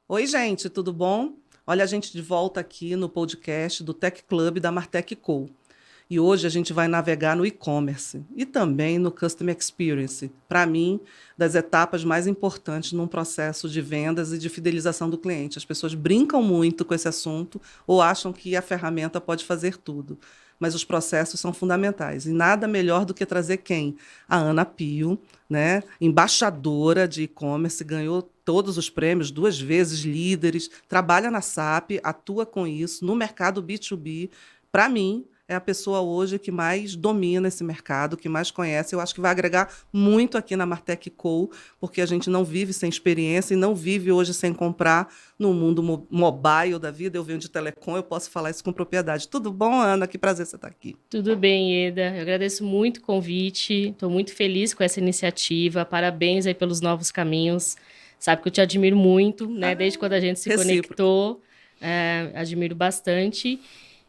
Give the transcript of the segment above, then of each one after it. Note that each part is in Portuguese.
Oi, gente, tudo bom? Olha a gente de volta aqui no podcast do Tech Club da Martech Co. E hoje a gente vai navegar no e-commerce e também no Customer Experience. Para mim, das etapas mais importantes num processo de vendas e de fidelização do cliente. As pessoas brincam muito com esse assunto ou acham que a ferramenta pode fazer tudo. Mas os processos são fundamentais. E nada melhor do que trazer quem? A Ana Pio, né? Embaixadora de e-commerce, ganhou todos os prêmios, 2 vezes líderes, trabalha na SAP, atua com isso no mercado B2B. Para mim, é a pessoa hoje que mais domina esse mercado, que mais conhece. Eu acho que vai agregar muito aqui na Martech Co, porque a gente não vive sem experiência e não vive hoje sem comprar no mundo mobile da vida. Eu venho de telecom, eu posso falar isso com propriedade. Tudo bom, Ana? Que prazer você estar aqui. Tudo bem, Eda. Eu agradeço muito o convite. Estou muito feliz com essa iniciativa. Parabéns aí pelos novos caminhos. Sabe que eu te admiro muito, né? Desde quando a gente se Recíproco. conectou, admiro bastante.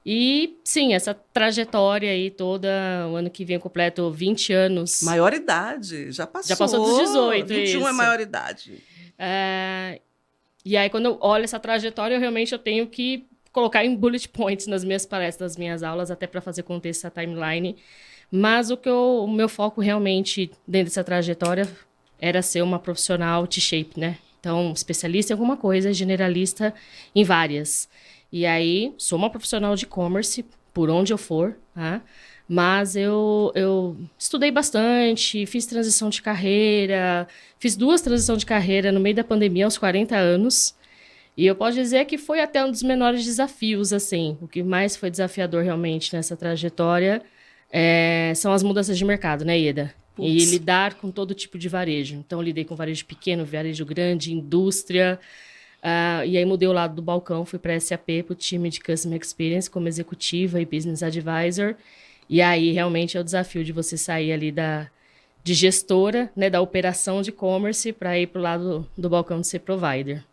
E sim, essa trajetória aí toda, o ano que vem eu completo 20 anos. Maioridade, já Já passou dos passou. 18, 21 é isso. maioridade. E aí, quando eu olho essa trajetória, eu tenho que colocar em bullet points nas minhas palestras, nas minhas aulas, até para fazer contexto essa timeline. Mas o meu foco realmente dentro dessa trajetória era ser uma profissional T-shape, né? Então, especialista em alguma coisa, generalista em várias. E aí, sou uma profissional de e-commerce, por onde eu for, tá? Mas eu estudei bastante, fiz transição de carreira, fiz 2 transições de carreira no meio da pandemia, aos 40 anos. E eu posso dizer que foi até um dos menores desafios, assim. O que mais foi desafiador realmente nessa trajetória são as mudanças de mercado, né, Ieda? E Putz. lidar com todo tipo de varejo. Então, eu lidei com varejo pequeno, varejo grande, indústria. E aí, mudei o lado do balcão, fui para a SAP, para o time de Customer Experience, como executiva e Business Advisor. E aí, realmente, é o desafio de você sair ali de gestora, né, da operação de e-commerce, para ir para o lado do balcão de ser provider.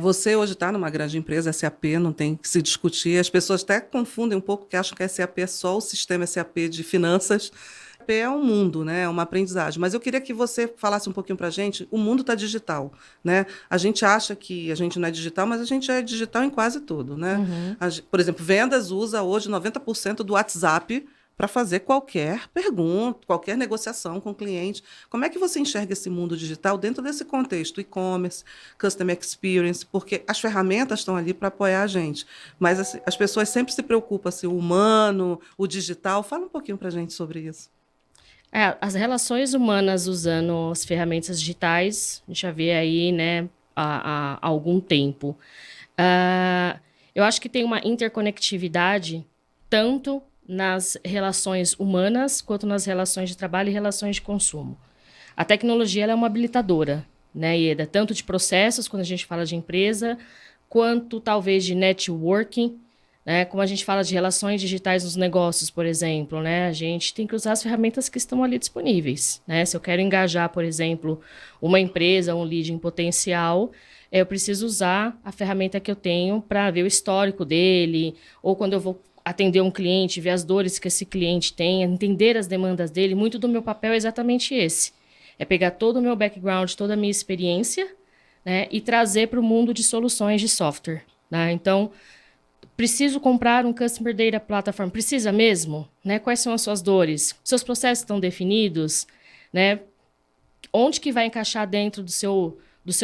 Você hoje está numa grande empresa, SAP, não tem que se discutir. As pessoas até confundem um pouco, que acham que a SAP é só o sistema SAP de finanças. SAP é um mundo, né? É uma aprendizagem. Mas eu queria que você falasse um pouquinho para a gente. O mundo está digital, né? A gente acha que a gente não é digital, mas a gente é digital em quase tudo, né? Uhum. Por exemplo, vendas usa hoje 90% do WhatsApp para fazer qualquer pergunta, qualquer negociação com o cliente. Como é que você enxerga esse mundo digital dentro desse contexto e-commerce, customer experience? Porque as ferramentas estão ali para apoiar a gente, mas as pessoas sempre se preocupam se o humano, o digital. Fala um pouquinho para a gente sobre isso. As relações humanas usando as ferramentas digitais, a gente já vê aí, né, há algum tempo. Ah, eu acho que tem uma interconectividade tanto nas relações humanas quanto nas relações de trabalho e relações de consumo. A tecnologia ela é uma habilitadora, né, Ieda? Tanto de processos, quando a gente fala de empresa, quanto talvez de networking, né? Como a gente fala de relações digitais nos negócios, por exemplo, né? A gente tem que usar as ferramentas que estão ali disponíveis, né? Se eu quero engajar, por exemplo, uma empresa, um lead em potencial, eu preciso usar a ferramenta que eu tenho para ver o histórico dele, ou quando eu vou atender um cliente, ver as dores que esse cliente tem, entender as demandas dele. Muito do meu papel é exatamente esse. É pegar todo o meu background, toda a minha experiência, né, e trazer para o mundo de soluções de software. Né? Então, preciso comprar um Customer Data Platform? Precisa mesmo? Né? Quais são as suas dores? Seus processos estão definidos? Né? Onde que vai encaixar dentro do seu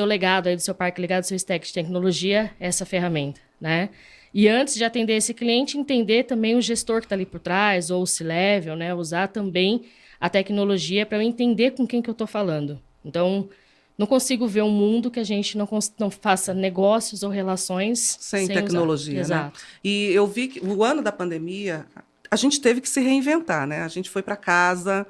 legado, aí, do seu parque legado, do seu stack de tecnologia, essa ferramenta? Né? E antes de atender esse cliente, entender também o gestor que está ali por trás, ou o C-Level, né? Usar também a tecnologia para eu entender com quem que eu estou falando. Então, não consigo ver um mundo que a gente não faça negócios ou relações Sem sem usar. tecnologia, né? Exato. E eu vi que o ano da pandemia, a gente teve que se reinventar, né? A gente foi para casa,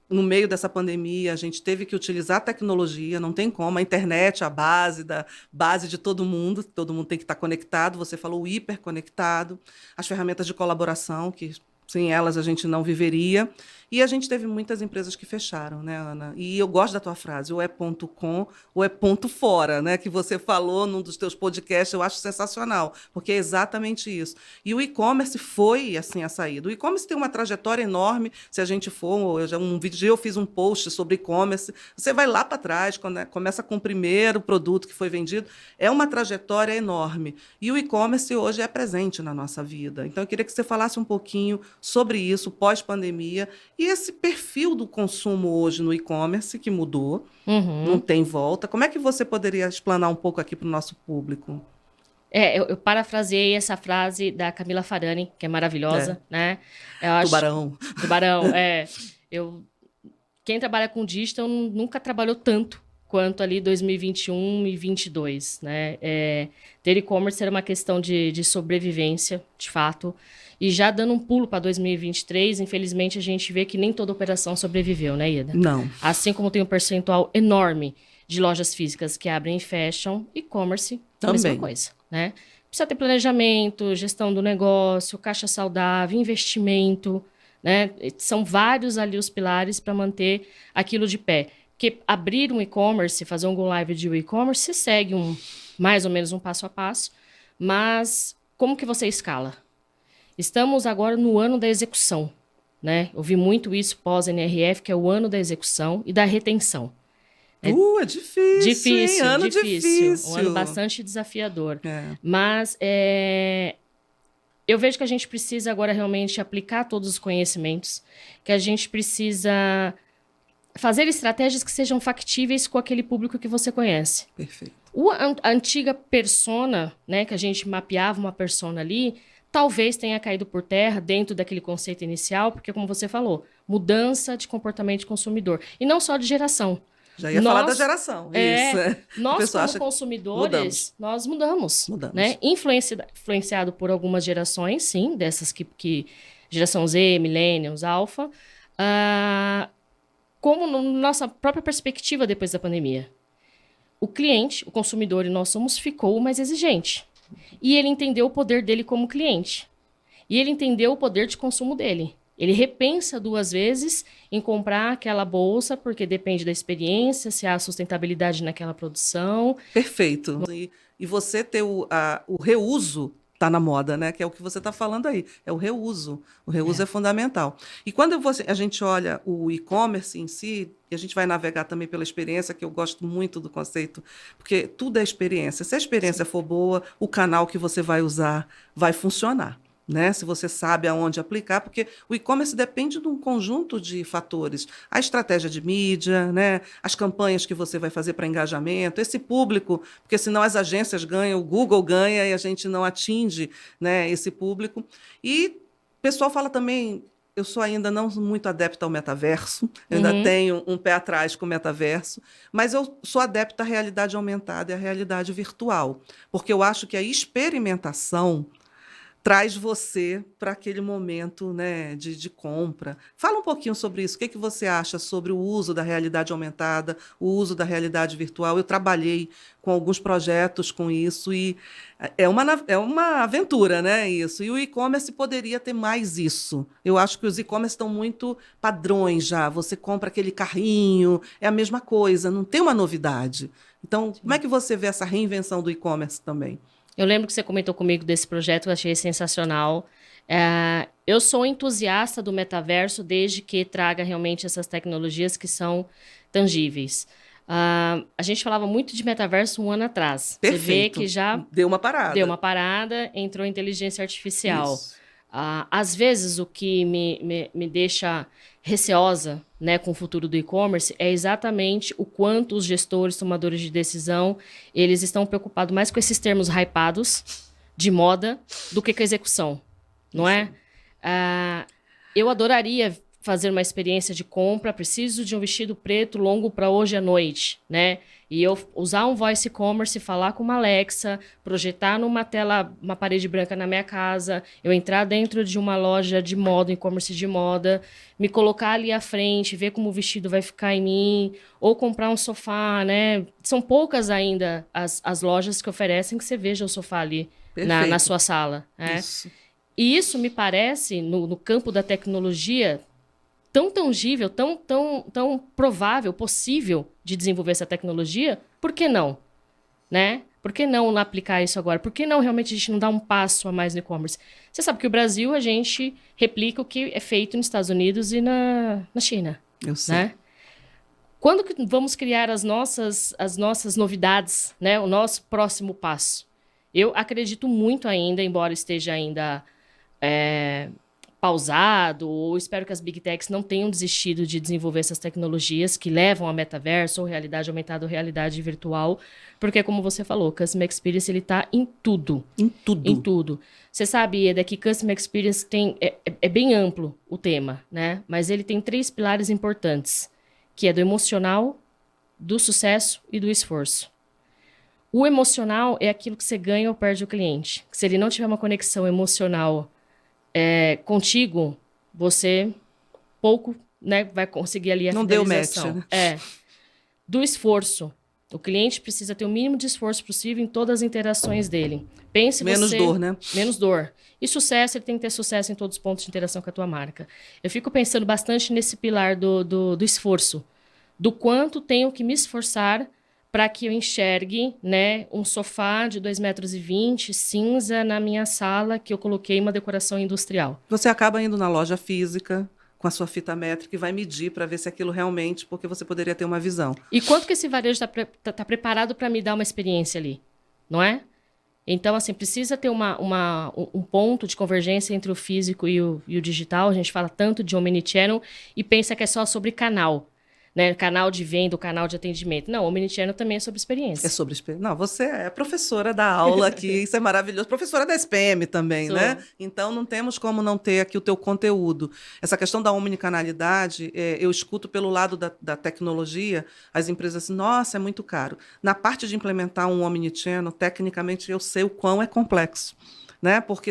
no meio dessa pandemia, a gente teve que utilizar a tecnologia, não tem como, a internet, a base da base de todo mundo tem que estar conectado. Você falou hiperconectado, as ferramentas de colaboração que Sem elas a gente não viveria. E a gente teve muitas empresas que fecharam, né, Ana? E eu gosto da tua frase, ou é ponto com ou é ponto fora, né? Que você falou num dos teus podcasts, eu acho sensacional, porque é exatamente isso. E o e-commerce foi, assim, a saída. O e-commerce tem uma trajetória enorme, se a gente for, eu fiz um post sobre e-commerce, você vai lá para trás, quando, começa com o primeiro produto que foi vendido, é uma trajetória enorme. E o e-commerce hoje é presente na nossa vida. Então, eu queria que você falasse um pouquinho sobre isso, pós-pandemia, e esse perfil do consumo hoje no e-commerce que mudou, não Uhum. tem volta. Como é que você poderia explanar um pouco aqui para o nosso público? Eu parafraseei essa frase da Camila Farani, que é É, maravilhosa, né? Eu acho, tubarão. Tubarão, eu, quem trabalha com digital nunca trabalhou tanto quanto ali 2021 e 22, né? Ter e-commerce era uma questão de sobrevivência, de fato. E já dando um pulo para 2023, infelizmente a gente vê que nem toda operação sobreviveu, né, Ieda? Não, Assim como tem um percentual enorme de lojas físicas que abrem e fecham, e-commerce, a mesma também. coisa, né? Precisa ter planejamento, gestão do negócio, caixa saudável, investimento, né? São vários ali os pilares para manter aquilo de pé. Porque abrir um e-commerce, fazer um go live de e-commerce, você segue mais ou menos um passo a passo, mas como que você escala? Estamos agora no ano da execução, né? Eu vi muito isso pós-NRF, que é o ano da execução e da retenção. É É difícil, hein? difícil, Ano difícil. Um ano difícil. bastante desafiador. É, Mas eu vejo que a gente precisa agora realmente aplicar todos os conhecimentos, que a gente precisa fazer estratégias que sejam factíveis com aquele público que você conhece. perfeito. A antiga persona, né, que a gente mapeava uma persona ali, talvez tenha caído por terra dentro daquele conceito inicial, porque, como você falou, mudança de comportamento de consumidor. E não só de geração. Já ia falar da Nós, geração, isso. A nós pessoa como acha que consumidores, nós mudamos, né? mudamos. Influenciado por algumas gerações, sim, dessas que geração Z, Millennials, Alpha, como nossa própria perspectiva depois da pandemia. O cliente, o consumidor e nós somos, ficou mais exigente. E ele entendeu o poder dele como cliente. E ele entendeu o poder de consumo dele. Ele repensa duas vezes em comprar aquela bolsa, porque depende da experiência, se há sustentabilidade naquela produção. Perfeito. E você ter o reuso está na moda, né? Que é o que você está falando aí. É o reuso. O reuso é fundamental. E quando a gente olha o e-commerce em si, e a gente vai navegar também pela experiência, que eu gosto muito do conceito, porque tudo é experiência. Se a experiência for boa, o canal que você vai usar vai funcionar. Né? Se você sabe aonde aplicar, porque o e-commerce depende de um conjunto de fatores. A estratégia de mídia, né? As campanhas que você vai fazer para engajamento, esse público, porque senão as agências ganham, o Google ganha e a gente não atinge, né, esse público. E o pessoal fala também, eu sou ainda não muito adepta ao metaverso, eu ainda Uhum. tenho um pé atrás com o metaverso, mas eu sou adepta à realidade aumentada e à realidade virtual, porque eu acho que a experimentação traz você para aquele momento, né, de compra. Fala um pouquinho sobre isso. O que você acha sobre o uso da realidade aumentada, o uso da realidade virtual? Eu trabalhei com alguns projetos com isso e é uma aventura, né, isso. E o e-commerce poderia ter mais isso. Eu acho que os e-commerce estão muito padrões já. Você compra aquele carrinho, é a mesma coisa, não tem uma novidade. Então, como é que você vê essa reinvenção do e-commerce também? Eu lembro que você comentou comigo desse projeto, eu achei sensacional. Eu sou entusiasta do metaverso desde que traga realmente essas tecnologias que são tangíveis. A gente falava muito de metaverso um ano atrás. Você vê que Perfeito. já Deu uma deu parada. uma parada, entrou inteligência artificial. Isso. Às vezes, o que me deixa receosa, né, com o futuro do e-commerce é exatamente o quanto os gestores, tomadores de decisão, eles estão preocupados mais com esses termos hypados de moda do que com a execução, não Isso é? aí. Eu adoraria fazer uma experiência de compra, preciso de um vestido preto longo para hoje à noite, né? E eu usar um voice commerce, falar com uma Alexa, projetar numa tela, uma parede branca na minha casa, eu entrar dentro de uma loja de moda, e-commerce de moda, me colocar ali à frente, ver como o vestido vai ficar em mim, ou comprar um sofá, né? São poucas ainda as lojas que oferecem que você veja o sofá ali na Perfeito. sua sala, né? Isso. E isso me parece, no campo da tecnologia, tão tangível, tão provável, possível de desenvolver essa tecnologia, por que não? Né? Por que não aplicar isso agora? Por que não realmente a gente não dá um passo a mais no e-commerce? Você sabe que o Brasil, a gente replica o que é feito nos Estados Unidos e na China. Eu sei. Né? Quando que vamos criar as nossas novidades, né? O nosso próximo passo? Eu acredito muito ainda, embora esteja ainda pausado, ou espero que as Big Techs não tenham desistido de desenvolver essas tecnologias que levam a metaverso, ou realidade aumentada, ou realidade virtual, porque, como você falou, Customer Experience ele está em tudo. Em tudo. Em tudo. Você sabe, Eda, que Customer Experience é bem amplo o tema, né? Mas ele tem 3 pilares importantes, que é do emocional, do sucesso e do esforço. O emocional é aquilo que você ganha ou perde o cliente. Se ele não tiver uma conexão emocional contigo, você pouco, né, vai conseguir ali a não fidelização. Deu match, né? Do esforço. O cliente precisa ter o mínimo de esforço possível em todas as interações dele. Pense Menos você... dor, né? Menos dor. E sucesso, ele tem que ter sucesso em todos os pontos de interação com a tua marca. Eu fico pensando bastante nesse pilar do esforço. Do quanto tenho que me esforçar para que eu enxergue, né, um sofá de 2,20 m, cinza, na minha sala, que eu coloquei uma decoração industrial. Você acaba indo na loja física com a sua fita métrica e vai medir para ver se aquilo realmente, porque você poderia ter uma visão. E quanto que esse varejo tá preparado para me dar uma experiência ali, não é? Então, assim, precisa ter um ponto de convergência entre o físico e o digital. A gente fala tanto de omnichannel e pensa que é só sobre canal. Né, canal de venda, o canal de atendimento. Não, o Omnichannel também é sobre experiência. É sobre experiência. Não, você é professora da aula aqui, isso é maravilhoso. Professora da SPM também, né? Então, não temos como não ter aqui o teu conteúdo. Essa questão da omnicanalidade, eu escuto pelo lado da tecnologia, as empresas assim, nossa, é muito caro. Na parte de implementar um Omnichannel, tecnicamente, eu sei o quão é complexo. Né? Porque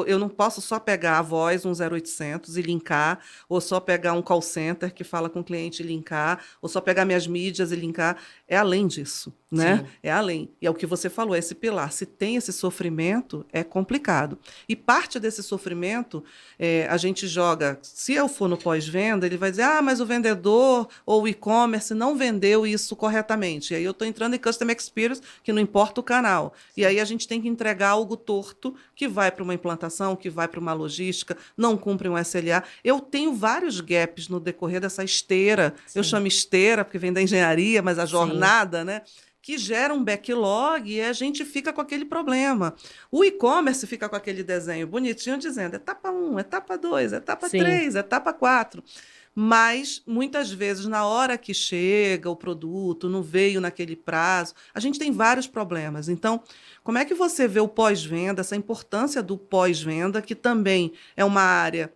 eu não posso só pegar a voz, um 0800 e linkar, ou só pegar um call center que fala com o cliente e linkar, ou só pegar minhas mídias e linkar. É além disso, né? Sim. É além. E é o que você falou, esse pilar. Se tem esse sofrimento, é complicado. E parte desse sofrimento, a gente joga... Se eu for no pós-venda, ele vai dizer, mas o vendedor ou o e-commerce não vendeu isso corretamente. E aí eu estou entrando em Customer Experience, que não importa o canal. E aí a gente tem que entregar algo torto, que vai para uma implantação, que vai para uma logística, não cumpre um SLA. Eu tenho vários gaps no decorrer dessa esteira. Sim. Eu chamo esteira, porque vem da engenharia, mas a jornada, né? Que gera um backlog e a gente fica com aquele problema. O e-commerce fica com aquele desenho bonitinho dizendo etapa 1, etapa 2, etapa 3, etapa 4. Mas, muitas vezes, na hora que chega o produto, não veio naquele prazo, a gente tem vários problemas. Então, como é que você vê o pós-venda, essa importância do pós-venda, que também é uma área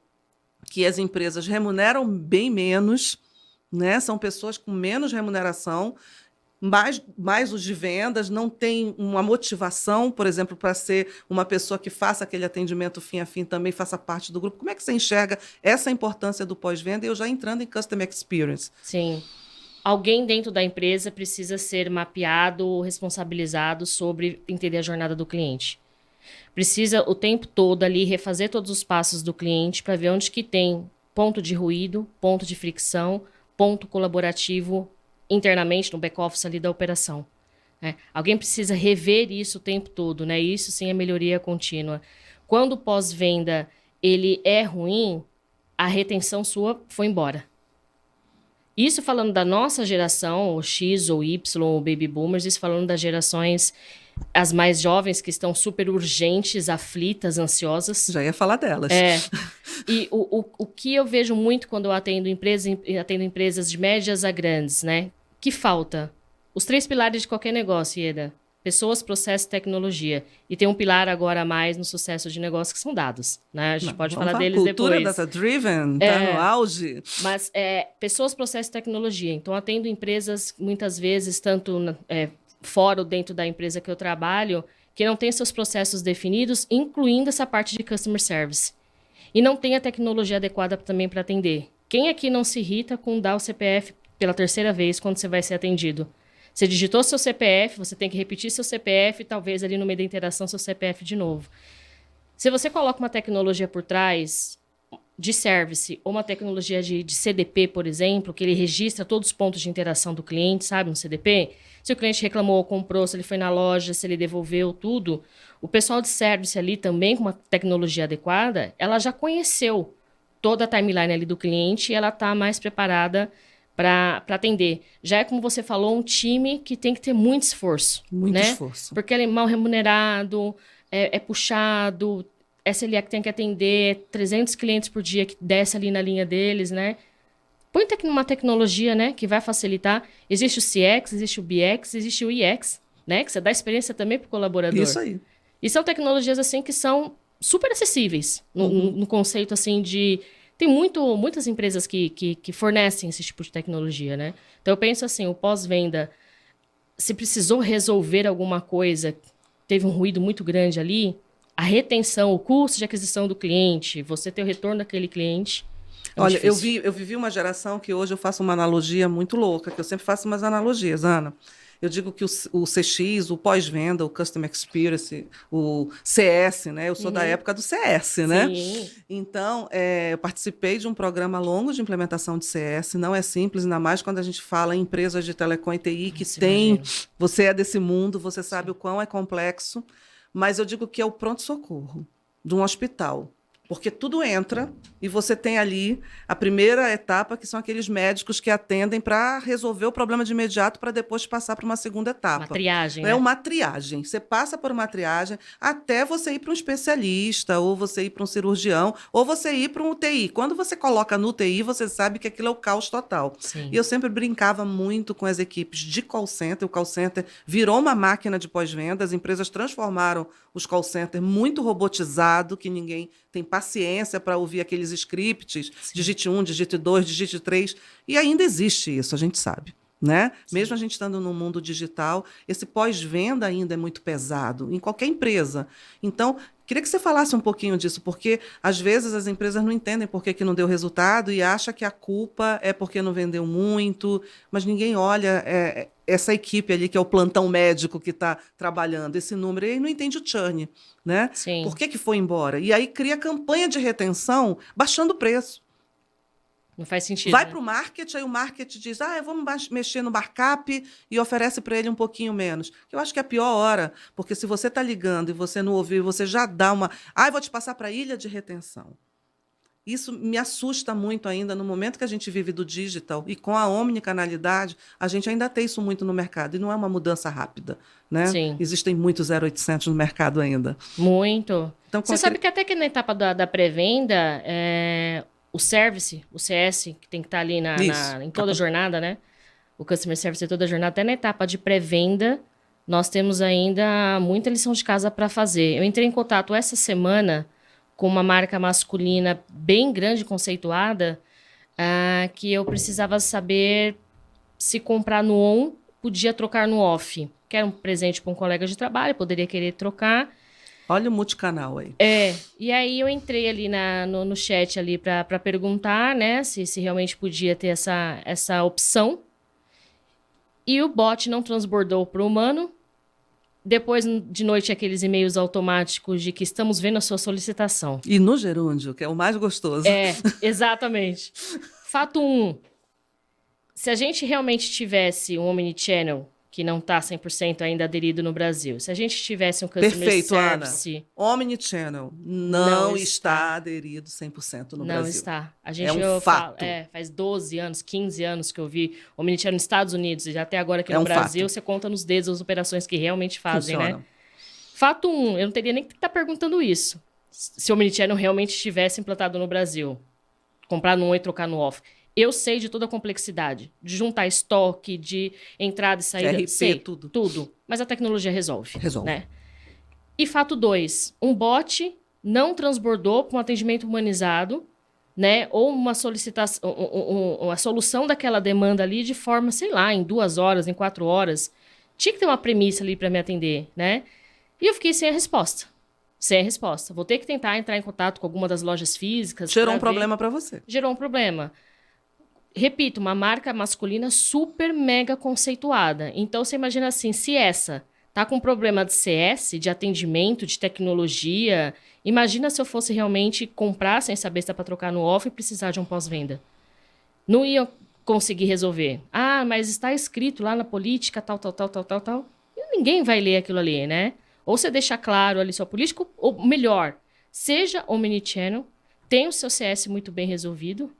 que as empresas remuneram bem menos, né? São pessoas com menos remuneração, mais os de vendas, não tem uma motivação, por exemplo, para ser uma pessoa que faça aquele atendimento fim a fim, também faça parte do grupo. Como é que você enxerga essa importância do pós-venda? E eu já entrando em Customer Experience. Sim. Alguém dentro da empresa precisa ser mapeado ou responsabilizado sobre entender a jornada do cliente. Precisa o tempo todo ali refazer todos os passos do cliente para ver onde que tem ponto de ruído, ponto de fricção, ponto colaborativo internamente no back-office ali da operação. Né? Alguém precisa rever isso o tempo todo, né? Isso sim é melhoria contínua. Quando o pós-venda ele é ruim, a retenção sua foi embora. Isso falando da nossa geração, ou X ou Y, ou Baby Boomers, isso falando das gerações, as mais jovens, que estão super urgentes, aflitas, ansiosas. Já ia falar delas. E o que eu vejo muito quando eu atendo empresas de médias a grandes, né? Que falta? Os 3 pilares de qualquer negócio, Ieda. Pessoas, processo e tecnologia. E tem um pilar agora a mais no sucesso de negócio, que são dados. Né? A gente pode falar deles depois. Cultura data-driven, está no auge. Mas pessoas, processo e tecnologia. Então, atendo empresas, muitas vezes, tanto fora ou dentro da empresa que eu trabalho, que não tem seus processos definidos, incluindo essa parte de customer service. E não tem a tecnologia adequada também para atender. Quem aqui não se irrita com dar o CPF pela 3ª vez quando você vai ser atendido? Você digitou seu CPF, você tem que repetir seu CPF, talvez ali no meio da interação seu CPF de novo. Se você coloca uma tecnologia por trás de service ou uma tecnologia de CDP, por exemplo, que ele registra todos os pontos de interação do cliente, sabe, no CDP, se o cliente reclamou, comprou, se ele foi na loja, se ele devolveu tudo, o pessoal de service ali também com uma tecnologia adequada, ela já conheceu toda a timeline ali do cliente e ela está mais preparada para atender. Já é, como você falou, um time que tem que ter muito esforço. Muito né? esforço. Porque ele é mal remunerado, é puxado, SLA que tem que atender 300 clientes por dia que desce ali na linha deles, né? Põe uma tecnologia, né, que vai facilitar. Existe o CX, existe o BX, existe o IX, né? Que você dá experiência também para o colaborador. Isso aí. E são tecnologias, assim, que são super acessíveis no conceito, assim, de... Tem muitas empresas que fornecem esse tipo de tecnologia, né? Então, eu penso assim, o pós-venda, se precisou resolver alguma coisa, teve um ruído muito grande ali, a retenção, o custo de aquisição do cliente, você ter o retorno daquele cliente, é muito Olha, difícil. eu vivi uma geração que hoje eu faço uma analogia muito louca, que eu sempre faço umas analogias, Ana. Eu digo que o CX, o pós-venda, o Customer Experience, o CS, né? Eu sou da época do CS, né? Sim, Então, eu participei de um programa longo de implementação de CS. Não é simples, ainda mais quando a gente fala em empresas de telecom e TI que nossa, tem. imagino. Você é desse mundo, você sabe Sim. o quão é complexo. Mas eu digo que é o pronto-socorro de um hospital. Porque tudo entra e você tem ali a primeira etapa, que são aqueles médicos que atendem para resolver o problema de imediato para depois passar para uma segunda Uma etapa. triagem, É né? uma triagem. Você passa por uma triagem até você ir para um especialista, ou você ir para um cirurgião, ou você ir para um UTI. Quando você coloca no UTI, você sabe que aquilo é o caos total. E Sim. eu sempre brincava muito com as equipes de call center. O call center virou uma máquina de pós-venda. As empresas transformaram os call centers muito robotizado, que ninguém tem paciência para ouvir aqueles scripts, Sim. digite 1, digite 2, digite 3, e ainda existe isso, a gente sabe. Né? Sim. Mesmo a gente estando no mundo digital, esse pós-venda ainda é muito pesado, em qualquer empresa. Então, queria que você falasse um pouquinho disso, porque às vezes as empresas não entendem por que não deu resultado e acham que a culpa é porque não vendeu muito, mas ninguém olha essa equipe ali, que é o plantão médico que está trabalhando, esse número, e aí não entende o churn. Né? Por Sim. que foi embora? E aí cria campanha de retenção baixando o preço. Não faz sentido, Vai né? para o marketing, aí o marketing diz, vamos mexer no markup e oferece para ele um pouquinho menos. Eu acho que é a pior hora, porque se você está ligando e você não ouviu, você já dá uma... vou te passar para a ilha de retenção. Isso me assusta muito ainda no momento que a gente vive do digital e com a omnicanalidade, a gente ainda tem isso muito no mercado e não é uma mudança rápida, né? Sim. Existem muitos 0800 no mercado ainda. Muito. Então, com Você sabe aquele... que até que na etapa da pré-venda, o service, o CS, que tem que estar ali Isso. em toda a jornada, né? O customer service em toda a jornada, até na etapa de pré-venda, nós temos ainda muita lição de casa para fazer. Eu entrei em contato essa semana com uma marca masculina bem grande, conceituada, que eu precisava saber se comprar no on, podia trocar no off. Que era um presente para um colega de trabalho, poderia querer trocar. Olha o multicanal aí. E aí eu entrei ali no chat ali para perguntar, né, se realmente podia ter essa opção. E o bot não transbordou para o humano. Depois, de noite, aqueles e-mails automáticos de que estamos vendo a sua solicitação. E no gerúndio, que é o mais gostoso. Exatamente. Fato 1. Se a gente realmente tivesse um omnichannel, que não está 100% ainda aderido no Brasil, se a gente tivesse um customer Perfeito, service... Ana. Omnichannel Não não está. está aderido 100% no Não Brasil. está. É um Eu falo, fato. faz 12 anos, 15 anos que eu vi omnichannel nos Estados Unidos e até agora aqui É no um Brasil, fato. você conta nos dedos as operações que realmente fazem, né? Funciona. Fato 1, eu não teria nem que estar perguntando isso. Se o omnichannel realmente estivesse implantado no Brasil. Comprar no on e trocar no off. Eu sei de toda a complexidade. De juntar estoque, de entrada e saída. RP, sei, tudo. tudo. Mas a tecnologia resolve. Resolve. Né? E fato 2, um bot não transbordou para um atendimento humanizado, né? Ou uma solicitação, uma solução daquela demanda ali de forma, sei lá, em 2 horas, em 4 horas. Tinha que ter uma premissa ali para me atender, né? E eu fiquei sem a resposta. Sem a resposta. Vou ter que tentar entrar em contato com alguma das lojas físicas. Gerou um ver. problema para você. Gerou um problema. Repito, uma marca masculina super mega conceituada. Então, você imagina assim, se essa tá com problema de CS, de atendimento, de tecnologia. Imagina se eu fosse realmente comprar sem saber se dá para trocar no off e precisar de um pós-venda. Não ia conseguir resolver. Ah, mas está escrito lá na política, tal, tal, tal, tal, tal, tal. E ninguém vai ler aquilo ali, né? Ou você deixa claro ali sua política, ou melhor, seja omnichannel, tenha o seu CS muito bem resolvido,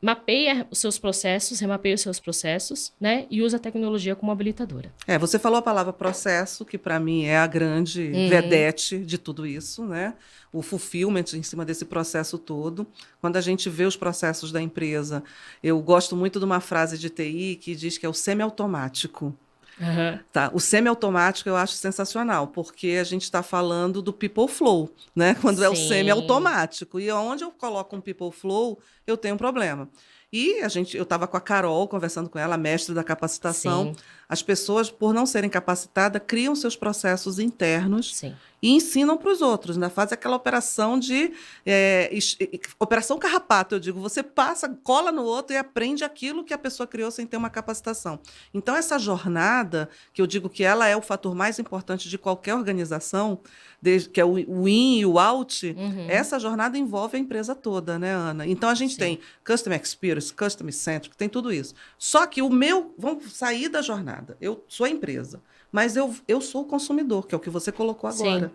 mapeia os seus processos, remapeia os seus processos, né? E usa a tecnologia como habilitadora. Você falou a palavra processo, que para mim é a grande vedete de tudo isso, né? O fulfillment em cima desse processo todo. Quando a gente vê os processos da empresa, eu gosto muito de uma frase de TI que diz que é o semiautomático. Uhum. Tá, o semiautomático eu acho sensacional, porque a gente está falando do people flow, né? Quando é o Sim. semiautomático. E onde eu coloco um people flow, eu tenho um problema. E eu estava com a Carol, conversando com ela, a mestre da capacitação. Sim. As pessoas, por não serem capacitadas, criam seus processos internos Sim. e ensinam para os outros, né? Faz aquela operação operação carrapato, eu digo. Você passa, cola no outro e aprende aquilo que a pessoa criou sem ter uma capacitação. Então, essa jornada, que eu digo que ela é o fator mais importante de qualquer organização, que é o in e o out, essa jornada envolve a empresa toda, né, Ana? Então, a gente tem Customer Experience, Customer Centric, tem tudo isso. Só que vamos sair da jornada. Eu sou a empresa, mas eu sou o consumidor, que é o que você colocou agora. Sim.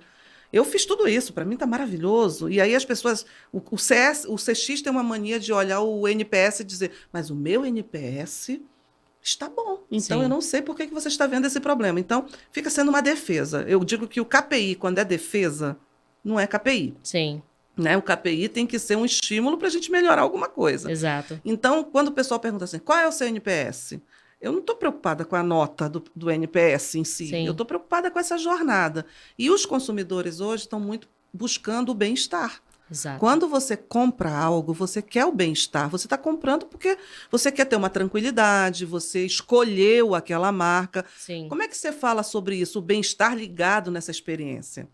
Eu fiz tudo isso, para mim está maravilhoso. E aí as pessoas, o CX tem uma mania de olhar o NPS e dizer, mas o meu NPS está bom. Então Sim. eu não sei por que você está vendo esse problema. Então fica sendo uma defesa. Eu digo que o KPI, quando é defesa, não é KPI. Sim. Né? O KPI tem que ser um estímulo para a gente melhorar alguma coisa. Exato. Então, quando o pessoal pergunta assim, qual é o seu NPS? Eu não estou preocupada com a nota do NPS em si. Sim. Eu estou preocupada com essa jornada. E os consumidores hoje estão muito buscando o bem-estar. Exato. Quando você compra algo, você quer o bem-estar. Você está comprando porque você quer ter uma tranquilidade, você escolheu aquela marca. Sim. Como é que você fala sobre isso, o bem-estar ligado nessa experiência?